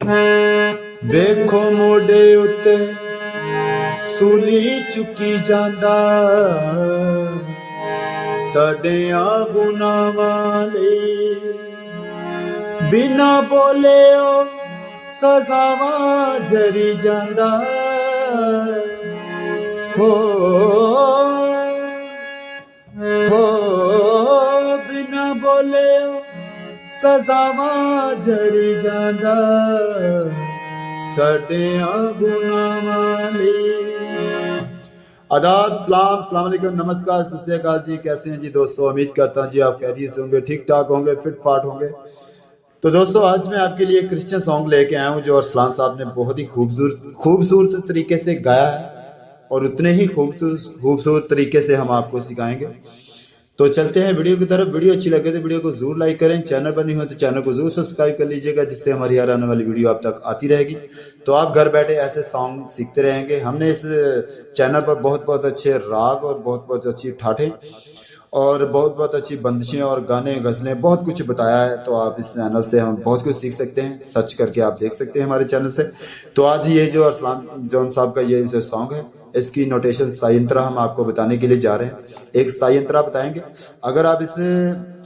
ਵੇਖੋ ਮੋਢੇ ਉੱਤੇ ਸੂਲੀ ਚੁੱਕੀ ਜਾਂਦਾ ਸਾਡਿਆਂ ਗੁਨਾਹਾਂ ਲਈ। ਬਿਨਾ ਬੋਲਿਓ ਸਜ਼ਾਵਾਂ ਜਰੀ ਜਾਂਦਾ ਹੋ ਬਿਨਾ ਬੋਲਿਓ ਸਜ਼ਾਵਾਂ ਜਰੀ ਜਾਂਦਾ ਸਾਡਿਆਂ गुनाहां ਲਈ। आदाब, सलाम, अस्सलाम वालेकुम, नमस्कार, सत श्री अकाल जी। कैसे हैं जी दोस्तों? उम्मीद करता हूँ जी आप खैरियत से होंगे, ठीक ठाक होंगे, फिट फाट होंगे। तो दोस्तों आज मैं आपके लिए क्रिश्चियन सॉन्ग लेके आया हूँ जो अरसलान साहब ने बहुत ही खूबसूरत तरीके से गाया है और उतने ही खूबसूरत तरीके से हम आपको सिखाएंगे। तो चलते हैं वीडियो की तरफ। वीडियो अच्छी लगे तो वीडियो को जरूर लाइक करें, चैनल पर नहीं हो तो चैनल को जरूर सब्सक्राइब कर लीजिएगा जिससे हमारी हर आने वाली वीडियो आप तक आती रहेगी। तो आप घर बैठे ऐसे सॉन्ग सीखते रहेंगे। हमने इस चैनल पर बहुत अच्छे राग और बहुत अच्छी ठाठें और बहुत अच्छी बंदिशें और गाने गज़लें बहुत कुछ बताया है। तो आप इस चैनल से हम बहुत कुछ सीख सकते हैं, सर्च करके आप देख सकते हैं हमारे चैनल से। तो आज ये जो अरसलान जौन साहब का ये सॉन्ग है, इसकी नोटेशन सायंत्रा हम आपको बताने के लिए जा रहे हैं। एक सायंत्रा बताएंगे, अगर आप इसे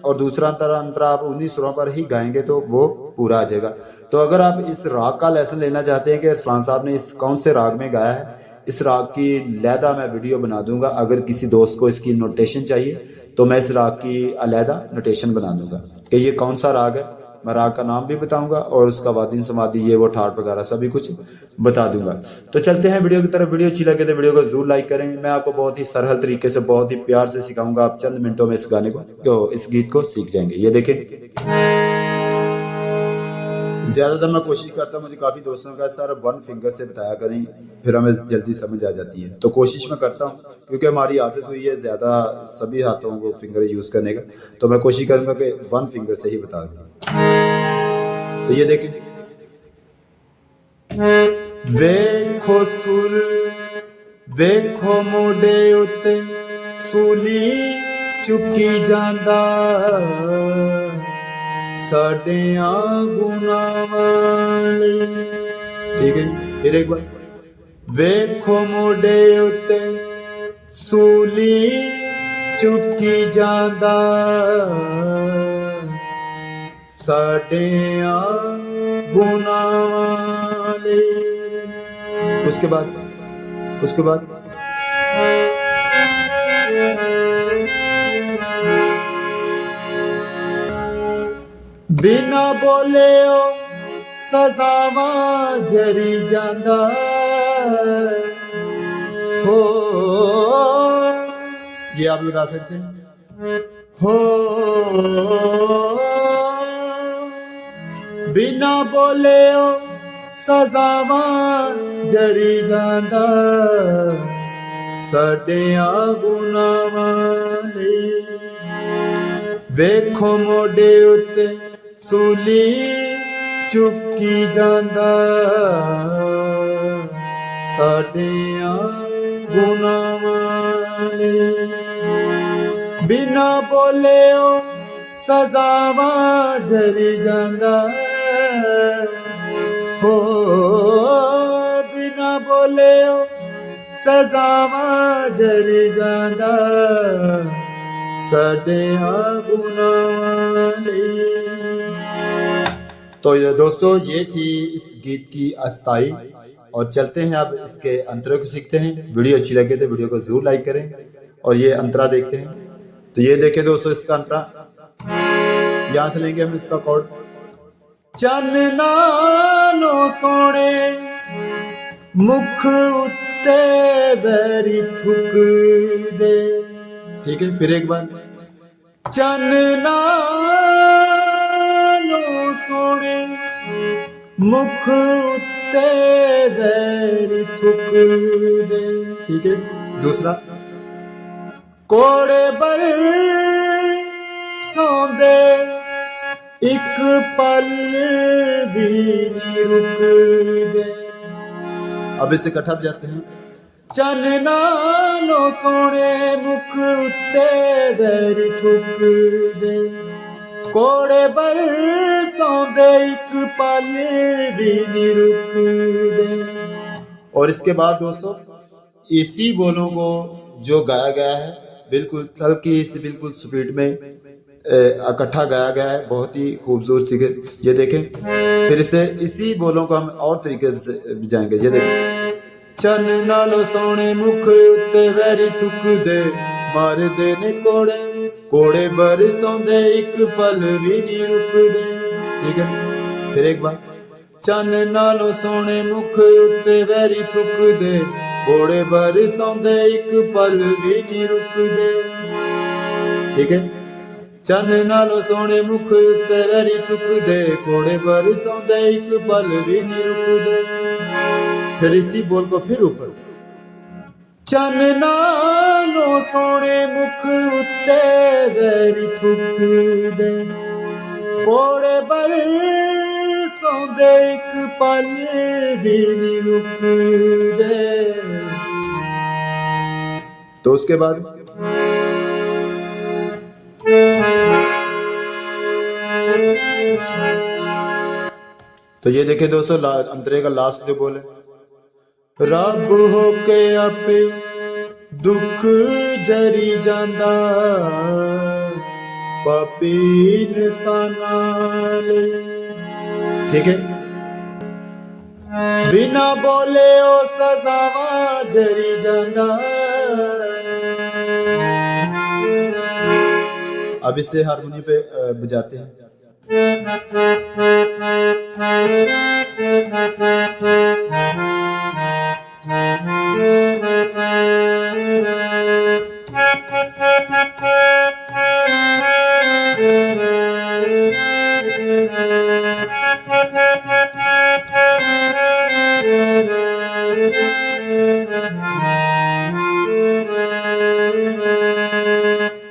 और दूसरा अंतरा आप 19 सुरों पर ही गाएंगे तो वो पूरा आ जाएगा। तो अगर आप इस राग का लेसन लेना चाहते हैं कि अरसलान साहब ने इस कौन से राग में गाया है, इस राग की अलहदा मैं वीडियो बना दूंगा। अगर किसी दोस्त को इसकी नोटेशन चाहिए तो मैं इस राग की अलहदा नोटेशन बना दूंगा कि ये कौन सा राग है। मैं राग का नाम भी बताऊंगा और उसका वादिन समाधि ये वो ठाट वगैरह सभी कुछ बता दूंगा। तो चलते हैं वीडियो की तरफ। वीडियो अच्छी लगे तो वीडियो को जरूर लाइक करें। मैं आपको बहुत ही सरल तरीके से बहुत ही प्यार से सिखाऊंगा। आप चंद मिनटों में इस गाने को इस गीत को सीख जाएंगे। ये देखें, ज़्यादातर मैं कोशिश करता हूँ, मुझे काफ़ी दोस्तों का सर 1 फिंगर से बताया करें फिर हमें जल्दी समझ आ जाती है। तो कोशिश मैं करता हूँ क्योंकि हमारी आदत हुई है ज़्यादा सभी हाथों को फिंगर यूज़ करने का। तो मैं कोशिश करूँगा कि 1 फिंगर से ही बता दूँ। तो ये देखें, वेखो सुर वेखो मोढे उत्ते सूली चुकी जांदा साडियां गुनाहां लई। ठीक है, फिर एक बार, वेखो मोढे उत्ते सूली चुकी जांदा साडियां गुनाहां लई। उसके बाद बिना बोलियो सजावां जरी जांदा हो। ये आप लगा सकते हैं हो। बिना बोलियो सजावां जरी जांदा साडियां गुनाहां लई। वेखो मोढे उत्ते सूली चुकी जांदा साडियां गुनाहां लई। बिना बोलियो सजावां जरी जांदा हो। बिना बोलियो सजावां जरी जांदा साडियां गुनाहां लई। तो ये दोस्तों ये थी इस गीत की अस्थाई। और चलते हैं अब इसके अंतरे को सीखते हैं। वीडियो अच्छी लगे तो वीडियो को जरूर लाइक करें और ये अंतरा देखते हैं। तो ये देखें दोस्तों, इसका अंतरा यहां से लेंगे हम इसका कॉर्ड। चन नालो सोने मुख उत्ते बैरी थुक दे। ठीक है, फिर एक बार, चन नालो सोने मुख उत्ते बैरी थुक दे। ठीक है, दूसरा, कोड़े बर सौंदे एक पल भी नहीं रुक दे। अब इसे इकट्ठा जाते हैं। चन नालो सोने मुख उत्ते बैरी थुक दे। कोड़े बरसोंदे एक पल भी नहीं रुकदे। और इसके बाद दोस्तों इसी बोलों को जो गाया गया है बिल्कुल हल्की से बिल्कुल स्पीड में इकट्ठा गाया गया है, बहुत ही खूबसूरत तरीके। ये देखें, फिर से इसी बोलों को हम और तरीके से जाएंगे। ये देखें, चन नालो सोने मुख उत्ते वैरी थुक दे मार दे ने कोड़े, कोड़े बरसोंदे एक पल भी नहीं रुकदे। ठीक है, फिर एक बार, चन नालो सोने मुख उत्ते वैरी थुक दे, कोड़े बरसोंदे एक पल भी नहीं रुकदे। ठीक है, चन नालो सोने मुख उत्ते वैरी थुक दे, कोड़े बरसोंदे एक पल भी नहीं रुकदे। फिर इसी बोल को फिर ऊपर, चन नालो सोने मुख उत्ते वैरी थुक दे, कोड़े बरसोंदे एक पल भी नहीं रुकदे। तो उसके बाद तो ये देखे दोस्तों अंतरे का लास्ट जो बोले, रब होके आपे दुख जरी जांदा पापी इंसाना ले। ठीक है, बिना बोले ओ सजावा जरी जांदा। अब इसे हारमोनी पे बजाते हैं।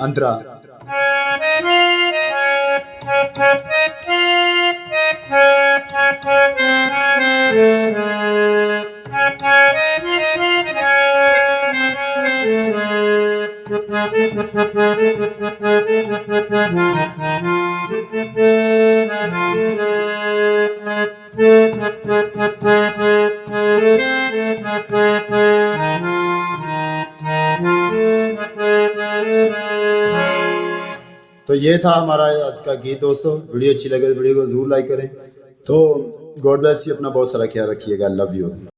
अंतरा तो ये था हमारा आज का गीत दोस्तों। वीडियो अच्छी लगे तो वीडियो को जरूर लाइक करें। तो गॉड ब्लेस यू, अपना बहुत सारा ख्याल रखिएगा। Love you.